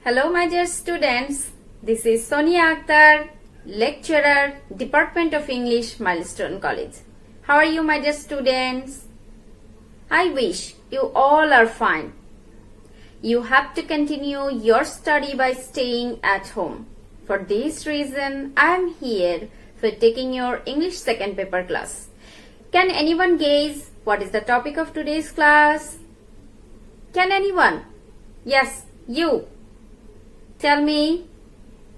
Hello, my dear students. This is Sonia Akhtar, lecturer, Department of English, Milestone College. How are you, my dear students? I wish you all are fine. You have to continue your study by staying at home. For this reason, I am here for taking your English second paper class. Can anyone guess what is the topic of today's class? Can anyone? Yes, you. Tell me.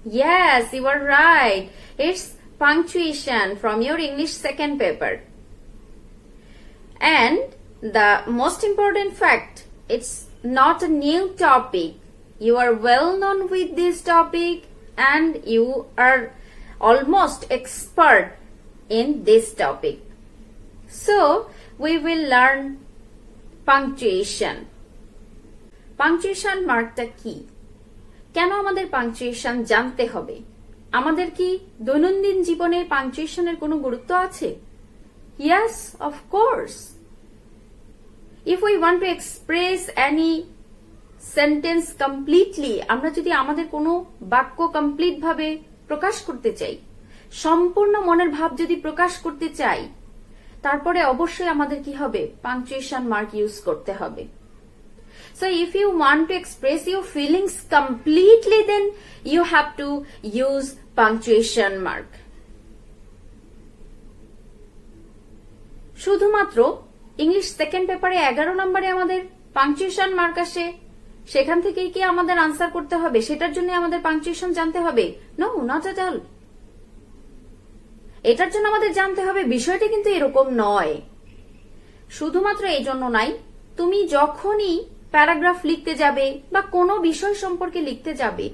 Yes, you are right. It's punctuation from your English second paper. And the most important fact, it's not a new topic. You are well known with this topic and you are almost expert in this topic. So, we will learn punctuation. Punctuation markটা কি? কেন আমাদের punctuation জানতে হবে? আমাদের কি দৈনন্দিন জীবনে পাংচুয়েশনের কোনো গুরুত্ব আছে? Yes, of course. If we want to express any sentence completely, আমরা যদি আমাদের কোনো বাক্য কমপ্লিট ভাবে প্রকাশ করতে চাই, সম্পূর্ণ মনের ভাব যদি প্রকাশ করতে চাই, তারপরে অবশ্যই আমাদের কি হবে? পাংচুয়েশন মার্ক ইউজ করতে হবে. So if you want to express your feelings completely, then you have to use punctuation mark. শুধুমাত্র ইংলিশ সেকেন্ড পেপারে 11 নম্বরে আমাদের পাংচুয়েশন মার্ক আসে, সেখান থেকেই কি আমাদের আনসার করতে হবে? সেটার জন্য আমাদের পাংচুয়েশন জানতে হবে? No, not at all. এটার জন্য আমাদের জানতে হবে বিষয়টা কিন্তু এরকম নয়. শুধুমাত্র এই জন্য নাই, তুমি যখনই প্যারাগ্রাফ লিখতে যাবে বা কোনো বিষয় সম্পর্কে লিখতে যাবে,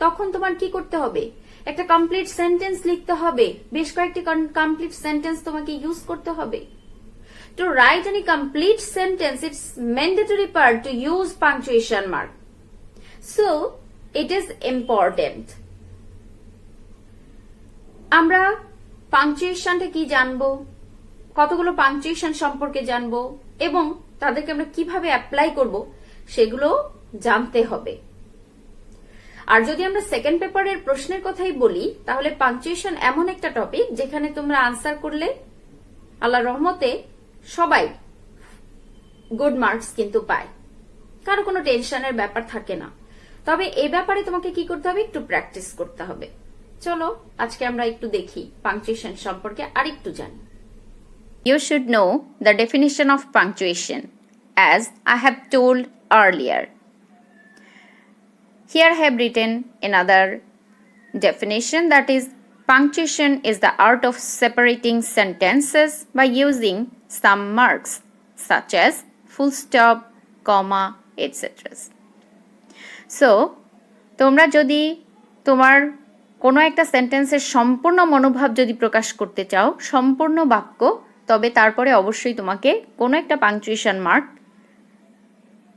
তখন তোমার কি করতে হবে? একটা কমপ্লিট সেন্টেন্স লিখতে হবে, বেশ কয়েকটি কমপ্লিট সেন্টেন্স তোমাকে ইউজ করতে হবে. To write any complete sentence, it's mandatory part to use punctuation mark. So, it is important. আমরা পাংচুয়েশনটা কি জানবো, কতগুলো পাংচুয়েশন সম্পর্কে জানবো এবং তাদেরকে আমরা কিভাবে অ্যাপ্লাই করব সেগুলো জানতে হবে. আর যদি আমরা সেকেন্ড পেপারের প্রশ্নের কথাই বলি, তাহলে পাংচুয়েশন এমন একটা টপিক যেখানে তোমরা আনসার করলে আল্লাহর রহমতে সবাই গুড মার্কস কিন্তু পায়, কারো কোনো টেনশনের ব্যাপার থাকে না. তবে এই ব্যাপারে তোমাকে কি করতে হবে? একটু প্র্যাকটিস করতে হবে. চলো আজকে আমরা একটু দেখি পাংচুয়েশন সম্পর্কে আরেকটু জানি. You should know the definition of punctuation, as I have told earlier. Here I have written another definition, that is, punctuation is the art of separating sentences by using some marks, such as full stop, comma, etc. So, তোমরা যদি তোমার কোনো একটা সেন্টেন্সের সম্পূর্ণ মনোভাব যদি প্রকাশ করতে চাও, সম্পূর্ণ বাক্য, তবে তারপরে অবশ্যই তোমাকে কোনো একটা পাংচুয়েশন মার্ক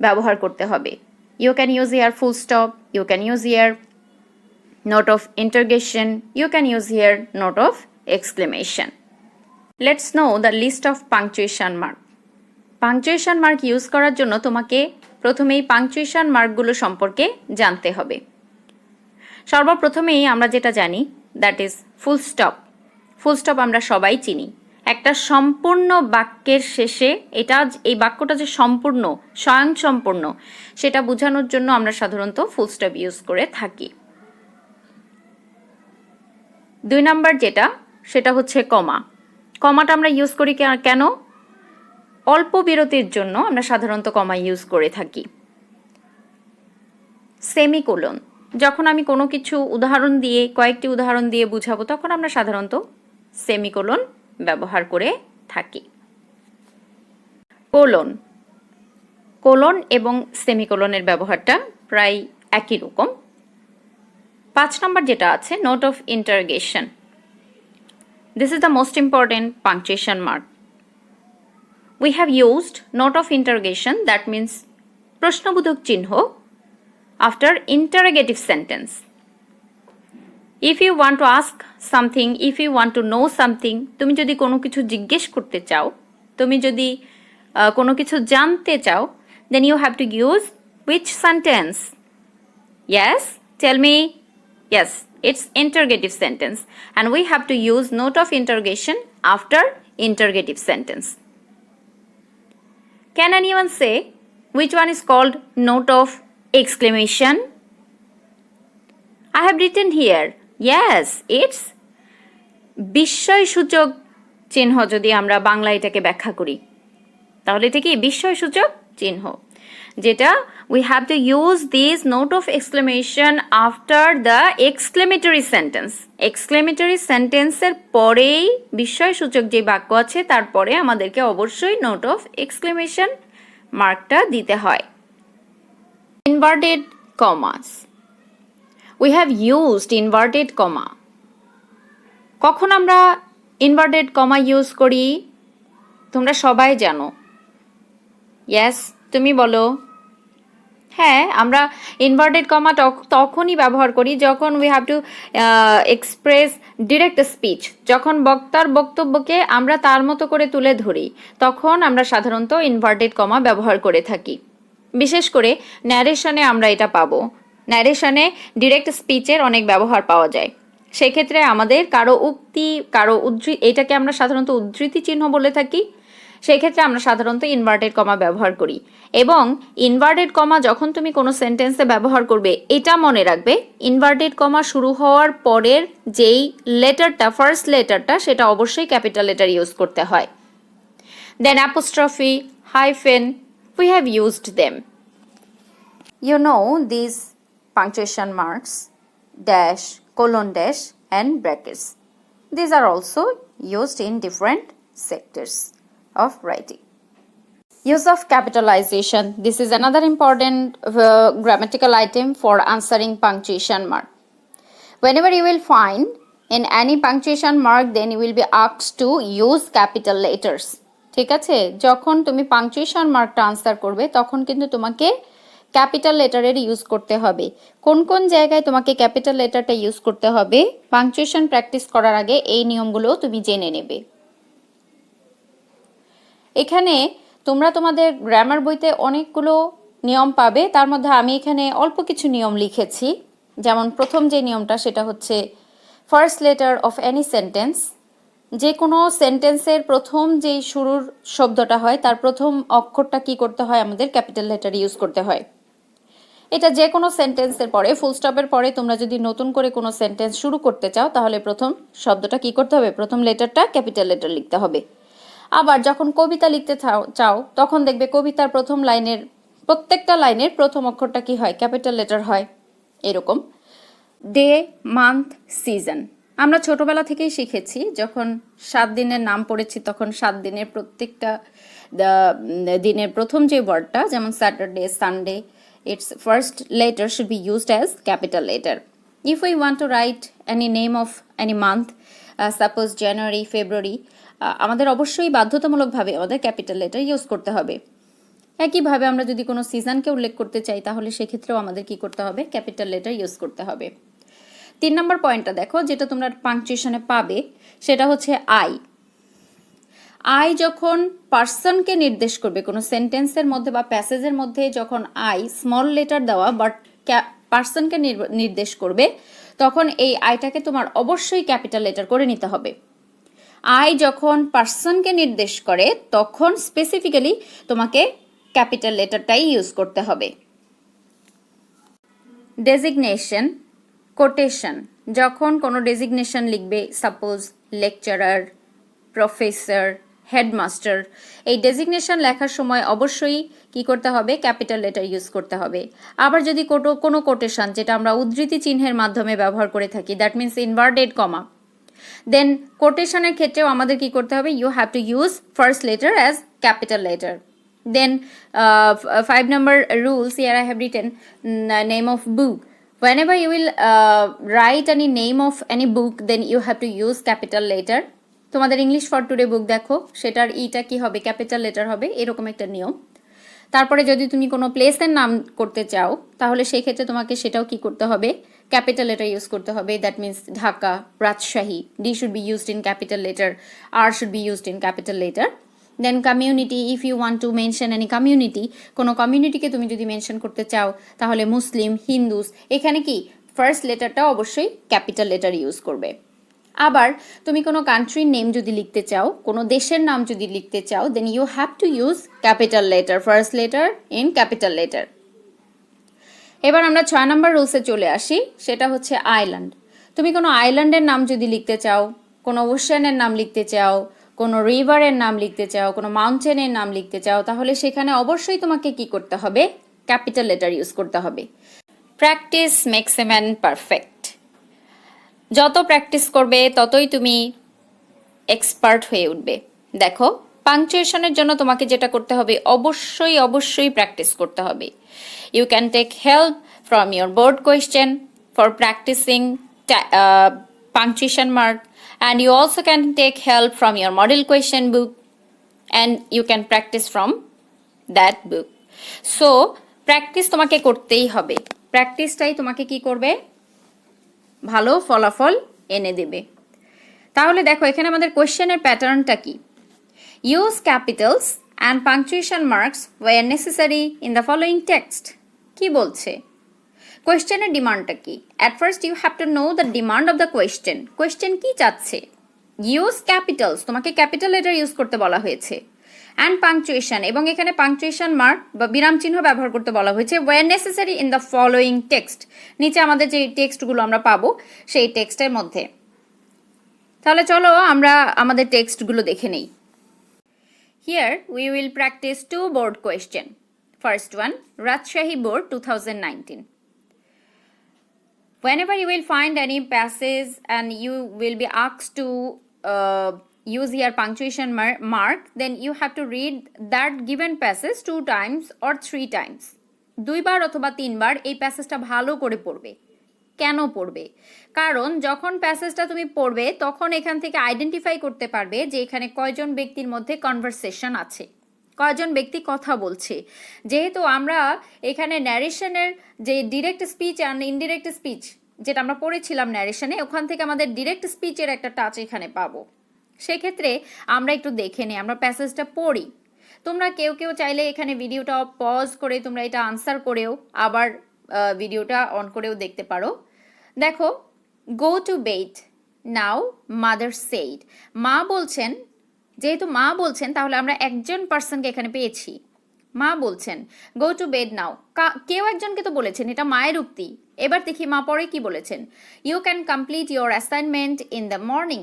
ব্যবহার করতে হবে. You can use here full stop, you can use here note of interrogation, you can use here note of exclamation. Let's know the list of punctuation mark. Punctuation mark use করার জন্য তোমাকে প্রথমেই punctuation মার্কগুলো সম্পর্কে জানতে হবে. সর্বপ্রথমেই আমরা যেটা জানি, that is full stop. Full stop আমরা সবাই চিনি. একটা সম্পূর্ণ বাক্যের শেষে এই বাক্যটা যে সম্পূর্ণ, স্বয়ংসম্পূর্ণ, সেটা বোঝানোর জন্য আমরা সাধারণত ফুল স্টপ ইউজ করে থাকি. 2 নাম্বার যেটা, সেটা হচ্ছে কমা. কমাটা আমরা ইউজ করি কেন? অল্প বিরতির জন্য আমরা সাধারণত কমা ইউজ করে থাকি. সেমিকোলন, যখন আমি কোনো কিছু কয়েকটি উদাহরণ দিয়ে বুঝাবো, তখন আমরা সাধারণত সেমিকোলন ব্যবহার করে থাকি. কোলন এবং সেমিকোলনের ব্যবহারটা প্রায় একই রকম. 5 নম্বর যেটা আছে, note of interrogation. This is the most important punctuation mark. We have used note of interrogation, that means প্রশ্নবোধক চিহ্ন after interrogative sentence. If you want to ask something, if you want to know something, তুমি যদি কোনো কিছু জিজ্ঞেস করতে চাও, তুমি যদি কোনো কিছু জানতে চাও, then you have to use which sentence? Yes, tell me. Yes, it's interrogative sentence and we have to use note of interrogation after interrogative sentence. Can anyone say which one is called note of exclamation? I have written here. Yes, it's বিস্ময়সূচক চিহ্ন যদি আমরা বাংলা এটাকে ব্যাখ্যা করি তাহলে এটা কি বিস্ময়সূচক চিহ্ন যেটা we have to use this note of exclamation after the exclamatory sentence. exclamatory sentence এর পরেই বিস্ময়সূচক যে বাক্য আছে তারপরে আমাদেরকে অবশ্যই note of exclamation মার্কটা দিতে হয়. Inverted commas. We have used inverted comma. কখন আমরা ইনভার্টেড কমা ইউজ করি তোমরা সবাই জানো ইয়েস তুমি বলো হ্যাঁ আমরা ইনভার্টেড কমা তখনই ব্যবহার করি যখন we have to express direct speech যখন বক্তার বক্তব্যকে আমরা তার মতো করে তুলে ধরি তখন আমরা সাধারণত ইনভার্টেড কমা ব্যবহার করে থাকি বিশেষ করে ন্যারেশনে আমরা এটা পাবো ন্যারেশনে ডিরেক্ট স্পিচের অনেক ব্যবহার পাওয়া যায় সেক্ষেত্রে আমাদের কারো উক্তি কারো এটাকে আমরা সাধারণত উদ্ধৃতি চিহ্ন বলে থাকি সেক্ষেত্রে আমরা সাধারণত ইনভার্টেড কমা ব্যবহার করি এবং ইনভার্টেড কমা যখন তুমি কোনো সেন্টেন্সে ব্যবহার করবে এটা মনে রাখবে ইনভার্টেড কমা শুরু হওয়ার পরের যেই লেটারটা ফার্স্ট লেটারটা সেটা অবশ্যই ক্যাপিটাল লেটার ইউজ করতে হয় then apostrophe hyphen we have used them you know this punctuation marks dash colon dash and brackets these are also used in different sectors of writing. Use of capitalization. This is another important grammatical item for answering punctuation mark. Whenever you will find in any punctuation mark then you will be asked to use capital letters. ঠিক আছে যখন তুমি punctuation markটা answer করবে তখন কিন্তু তোমাকে capital লেটারের use করতে হবে কোন কোন জায়গায় তোমাকে ক্যাপিটাল লেটারটা ইউজ করতে হবে পাংচুয়েশন প্র্যাকটিস করার আগে এই নিয়মগুলো তুমি জেনে নেবে এখানে তোমরা তোমাদের গ্রামার বইতে অনেকগুলো নিয়ম পাবে তার মধ্যে আমি এখানে অল্প কিছু নিয়ম লিখেছি যেমন প্রথম যে নিয়মটা সেটা হচ্ছে first letter of any sentence যে কোনো সেন্টেন্সের প্রথম যেই শুরুর শব্দটা হয় তার প্রথম অক্ষরটা কি করতে হয় আমাদের ক্যাপিটাল লেটার ইউজ করতে হয় এটা যে কোনো সেন্টেন্সের পরে ফুল স্টপের পরে তোমরা যদি নতুন করে কোনো সেন্টেন্স শুরু করতে চাও তাহলে প্রথম শব্দটা কি করতে হবে প্রথম লেটারটা ক্যাপিটাল লেটার লিখতে হবে আবার যখন কবিতা লিখতে চাও তখন দেখবে কবিতার প্রথম লাইনের প্রত্যেকটা লাইনের প্রথম অক্ষরটা কি হয় ক্যাপিটাল লেটার হয় এরকম ডে মান্থ সিজন আমরা ছোটবেলা থেকেই শিখেছি যখন 7 দিনের নাম পড়েছি তখন 7 দিনের প্রত্যেকটা দিনের প্রথম যে ওয়ার্ডটা যেমন Saturday Sunday its first letter should be used as capital letter. If we want to write any name of any month, suppose January, February, আমাদের অবশ্যই বাধ্যতামূলকভাবে আমাদের ক্যাপিটাল লেটার ইউজ করতে হবে একইভাবে আমরা যদি কোনো সিজনকে উল্লেখ করতে চাই তাহলে সেক্ষেত্রেও আমাদের কি করতে হবে ক্যাপিটাল লেটার ইউজ করতে হবে 3 নম্বর পয়েন্টটা দেখো যেটা তোমরা পাংচুয়েশনে পাবে সেটা হচ্ছে আই যখন পার্সনকে নির্দেশ করবে কোনো সেন্টেন্সের মধ্যে বা প্যাসেজের মধ্যে যখন আই স্মল লেটার দেওয়া বাট পার্সনকে নির্দেশ করবে তখন এই আইটাকে তোমার অবশ্যই ক্যাপিটাল লেটার করে নিতে হবে আই যখন পার্সনকে নির্দেশ করে তখন স্পেসিফিক্যালি তোমাকে ক্যাপিটাল লেটারটাই ইউজ করতে হবে ডেজিগনেশন কোটেশন যখন কোনো ডেজিগনেশন লিখবে সাপোজ লেকচারার প্রফেসর হেডমাস্টার এই ডেজিগনেশন লেখার সময় অবশ্যই কি করতে হবে ক্যাপিটাল লেটার ইউজ করতে হবে আবার যদি কোনো কোটেশন যেটা আমরা উদ্ধৃতি চিহ্নের মাধ্যমে ব্যবহার করে থাকি that means inverted comma then কোটেশনের ক্ষেত্রেও আমাদের কি করতে হবে you have to use first letter as capital letter then 5 number rules here I have written name of book whenever you will write any name of any book then you have to use capital letter তোমাদের English for today বুক দেখো সেটার ইটা কি হবে capital letter হবে এরকম একটা নিয়ম তারপরে যদি তুমি কোনো প্লেসের নাম করতে চাও তাহলে সেই ক্ষেত্রে তোমাকে সেটাও কি করতে হবে ক্যাপিটাল লেটার ইউজ করতে হবে that means Dhaka Rajshahi D should be used in capital letter R should be used in capital letter then community, if you want to mention any community, কোনো কমিউনিটিকে তুমি যদি মেনশন করতে চাও তাহলে মুসলিম, হিন্দুস, এখানে কি ফার্স্ট লেটারটা অবশ্যই ক্যাপিটাল লেটার ইউজ করবে। আবার তুমি কোনো কান্ট্রির নেম যদি লিখতে চাও, কোনো দেশের নাম যদি লিখতে চাও, then you have to use capital letter, first letter in capital letter. এবার আমরা 6 নম্বর রুলসে চলে আসি, সেটা হচ্ছে আইল্যান্ড। তুমি কোনো আইল্যান্ডের নাম যদি লিখতে চাও, কোনো ওশেনের নাম লিখতে চাও, কোনো রিভারের নাম লিখতে চাও, কোনো মাউন্টেনের নাম লিখতে চাও, তাহলে সেখানে অবশ্যই তোমাকে কি করতে হবে? ক্যাপিটাল লেটার ইউজ করতে হবে। Practice makes a man perfect. যত প্র্যাকটিস করবে ততই তুমি এক্সপার্ট হয়ে উঠবে। দেখো, পাংচুয়েশনের জন্য তোমাকে যেটা করতে হবে, অবশ্যই অবশ্যই প্র্যাকটিস করতে হবে। You can take help from your board question for practicing punctuation mark, and you also can take help from your model question book, and you can practice from that book. So practice তোমাকে করতেই হবে। প্র্যাকটিসটাই তোমাকে কি করবে? ভালো ফলাফল এনে দেবে। তাহলে দেখো এখানে আমাদের কোয়েশ্চেনের প্যাটার্নটা কি? Use capitals and punctuation marks where necessary in the following text. কি বলছে? কোয়েশ্চেনের ডিমান্ডটা কি? At first you have to know the demand of the question. Question কি চাচ্ছে? ইউজ ক্যাপিটালস, তোমাকে ক্যাপিটাল লেটার ইউজ করতে বলা হয়েছে, অ্যান্ড পাংচুয়েশন, এবং এখানে পাংচুয়েশন মার্ক বা বিরাম চিহ্ন ব্যবহার করতে বলা হয়েছে, where necessary in the following text. নিচে আমাদের যে টেক্সটগুলো আমরা পাবো সেই টেক্সটের মধ্যে। তাহলে চলো আমরা আমাদের টেক্সটগুলো দেখে নেই। Here we will practice 2 board question. First one, Rajshahi Board 2019. Whenever you will find any passage and you will be asked to use here punctuation mark, then you have to read that given passage 2 times or 3 times. 2 বার অথবা 3 বার এই প্যাসেজটা ভালো করে পড়বে। কেন পড়বে? কারণ যখন প্যাসেজটা তুমি পড়বে তখন এখান থেকে আইডেন্টিফাই করতে পারবে যে এখানে কয়জন ব্যক্তির মধ্যে কনভারসেশন আছে, কয়জন ব্যক্তি কথা বলছে। যেহেতু আমরা এখানে ন্যারেশনের যে direct speech and indirect speech যেটা আমরা পড়েছিলাম ন্যারেশনে, ওখান থেকে আমাদের ডিরেক্ট স্পিচের একটা টাচ এখানে পাবো। সেক্ষেত্রে আমরা একটু দেখে নিই, আমরা প্যাসেজটা পড়ি। তোমরা কেউ কেউ চাইলে এখানে ভিডিওটা পজ করে তোমরা এটা আনসার করেও আবার ভিডিওটা অন করেও দেখতে পারো। দেখো, go to bed now mother said. মা বলছেন, যেহেতু মা বলছেন তাহলে আমরা একজন পার্সনকে এখানে পেয়েছি। মা বলছেন গো টু বেড নাও, কেউ একজনকে তো বলেছেন, এটা মায়ের উক্তি। এবার দেখি মা পরে কি বলেছেন। You can complete your assignment in the morning.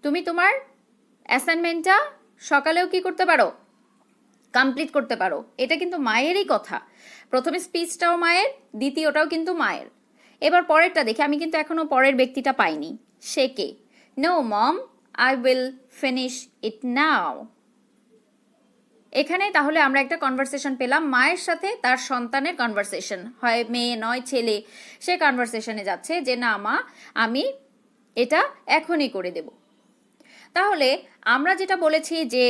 তুমি তোমার অ্যাসাইনমেন্টটা সকালেও কি করতে পারো? কমপ্লিট করতে পারো। এটা কিন্তু মায়েরই কথা। প্রথমে স্পিচটাও মায়ের, দ্বিতীয়টাও কিন্তু মায়ের। এবার পরেরটা দেখি, আমি কিন্তু এখনো পরের ব্যক্তিটা পাইনি। সে কে? No mom, I will finish it now. এখানে তাহলে আমরা একটা কনভারসেশন পেলাম, মায়ের সাথে তার সন্তানের কনভারসেশন, হয় মেয়ে নয় ছেলে, সে কনভারসেশনে যাচ্ছে যে না মা, আমি এটা এখনই করে দেব। তাহলে আমরা যেটা বলেছি যে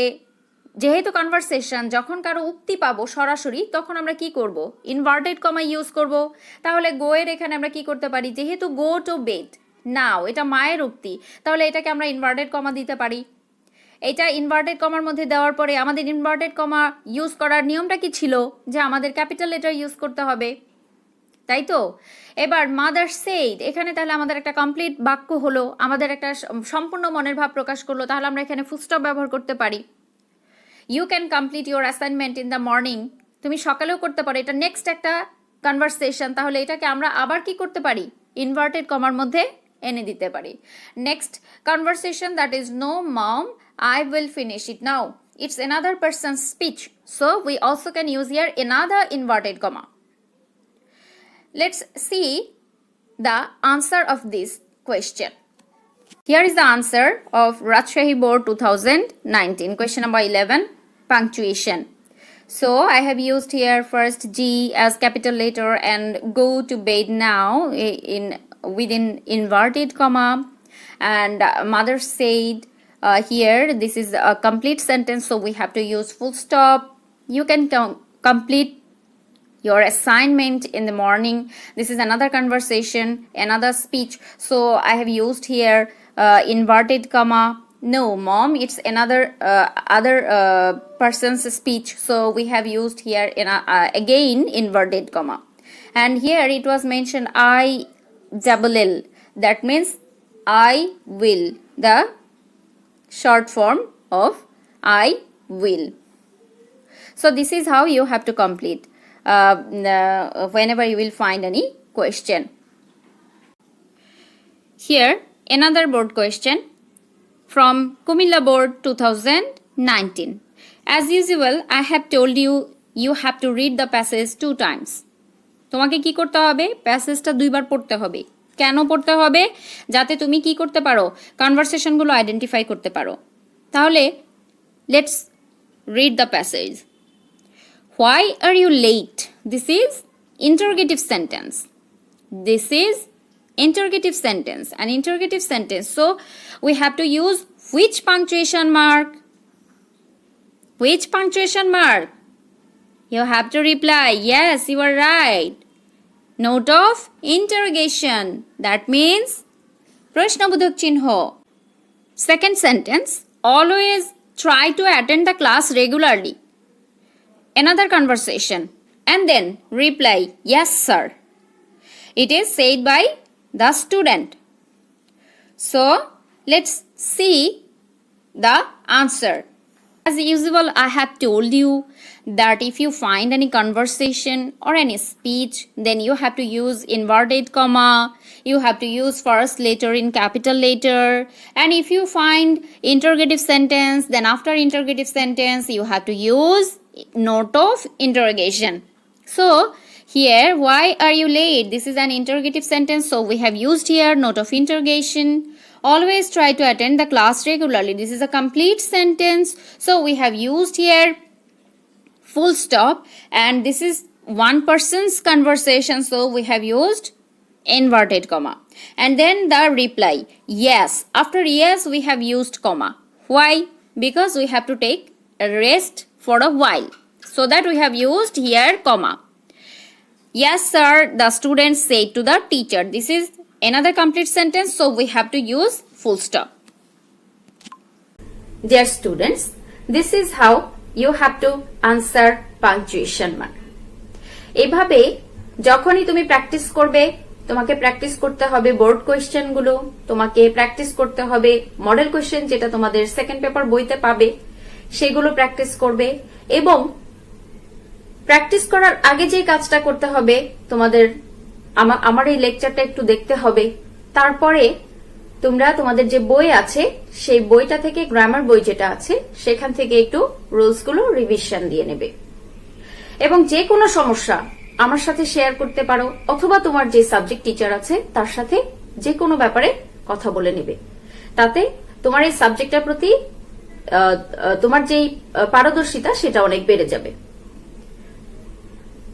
যেহেতু কনভারসেশন, যখন কারো উক্তি পাবো সরাসরি তখন আমরা কি করব? ইনভার্টেড কমা ইউজ করব। তাহলে গো এর এখানে আমরা কি করতে পারি? যেহেতু গো টু বেড নাও, এটা মায়ের উক্তি, তাহলে এটাকে আমরা ইনভার্টেড কমা দিতে পারি। এটা ইনভার্টেড কমার মধ্যে দেওয়ার পরে আমাদের ইনভার্টেড কমা ইউজ করার নিয়মটা কি ছিল? যে আমাদের ক্যাপিটাল লেটার ইউজ করতে হবে, তাই তো? এবার মাদার সেইড, এখানে তাহলে আমাদের একটা কমপ্লিট বাক্য হলো, আমাদের একটা সম্পূর্ণ মনের ভাব প্রকাশ করলো। তাহলে আমরা এখানে ফুল স্টপ ব্যবহার করতে পারি। You can complete your assignment in the morning, তুমি সকালেও করতে পারো, এটা নেক্সট একটা কনভারসেশন। তাহলে এটাকে আমরা আবার কি করতে পারি? ইনভার্টেড কমার মধ্যে এনে দিতে পারি। Next conversation, that is no mom, I will finish it now. It's another person's speech. So we also can use here another inverted comma. Let's see the answer of this question. Here is the answer of Rajshahi Board 2019. Question number 11, punctuation. So I have used here first G as capital letter and go to bed now within inverted comma, and mother said. Here this is a complete sentence, so we have to use full stop. You can complete your assignment in the morning. This is another conversation, another speech, so I have used here inverted comma. No, mom, it's another other person's speech, so we have used here in again inverted comma. And here it was mentioned I double L, that means I will, the short form of I will. So this is how you have to complete whenever you will find any question. Here another board question from Kumilla Board 2019. As usual, I have told you, you have to read the passage 2 times. তোমাকে কি করতে হবে? প্যাসেজটা 2 বার পড়তে হবে। কেন পড়তে হবে? যাতে তুমি কি করতে পারো? কনভারসেশনগুলো আইডেন্টিফাই করতে পারো। তাহলে let's read the passage. Why are you late? This is interrogative sentence. This is interrogative sentence, an interrogative sentence. So we have to use which punctuation mark? Which punctuation mark? You have to reply, yes, you are right. Note of interrogation. That means prashnabodhak chinho. Second sentence, always try to attend the class regularly. Another conversation. And then reply, yes, sir. It is said by the student. So let's see the answer. As usual, I have told you that if you find any conversation or any speech, then you have to use inverted comma, you have to use first letter in capital letter, and if you find interrogative sentence, then after interrogative sentence you have to use note of interrogation. So here, why are you late? This is an interrogative sentence, so we have used here note of interrogation. Always try to attend the class regularly. This is a complete sentence, so we have used here full stop, and this is one person's conversation, so we have used inverted comma. And then the reply, yes. After yes, we have used comma. Why? Because we have to take a rest for a while, so that we have used here comma. Yes, sir, the student said to the teacher. This is another complete sentence, so we have to use full stop. Dear students, this is how you have to answer punctuation mark. এভাবে যখনই তুমি practice করবে, তোমাকে practice করতে হবে board question গুলো, তোমাকে practice করতে হবে মডেল কোয়েশ্চেন যেটা তোমাদের সেকেন্ড পেপার বইতে পাবে, সেগুলো প্র্যাকটিস করবে। এবং প্র্যাকটিস করার আগে যে কাজটা করতে হবে, তোমাদের আমার এই লেকচারটা একটু দেখতে হবে। তারপরে তোমরা তোমাদের যে বই আছে সেই বইটা থেকে, গ্রামার বই যেটা আছে সেখান থেকে একটু রুলস গুলো রিভিশন দিয়ে নেবে। এবং যে কোনো সমস্যা আমার সাথে শেয়ার করতে পারো, অথবা তোমার যে সাবজেক্ট টিচার আছে তার সাথে যে কোনো ব্যাপারে কথা বলে নেবে। তাতে তোমার এই সাবজেক্টটার প্রতি তোমার যেই পারদর্শিতা সেটা অনেক বেড়ে যাবে।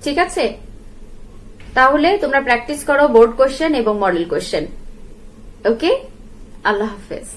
ঠিক আছে? তাহলে তোমরা প্র্যাকটিস করো বোর্ড কোয়েশ্চেন এবং মডেল কোয়েশ্চেন। ওকে, আল্লাহ হাফেজ।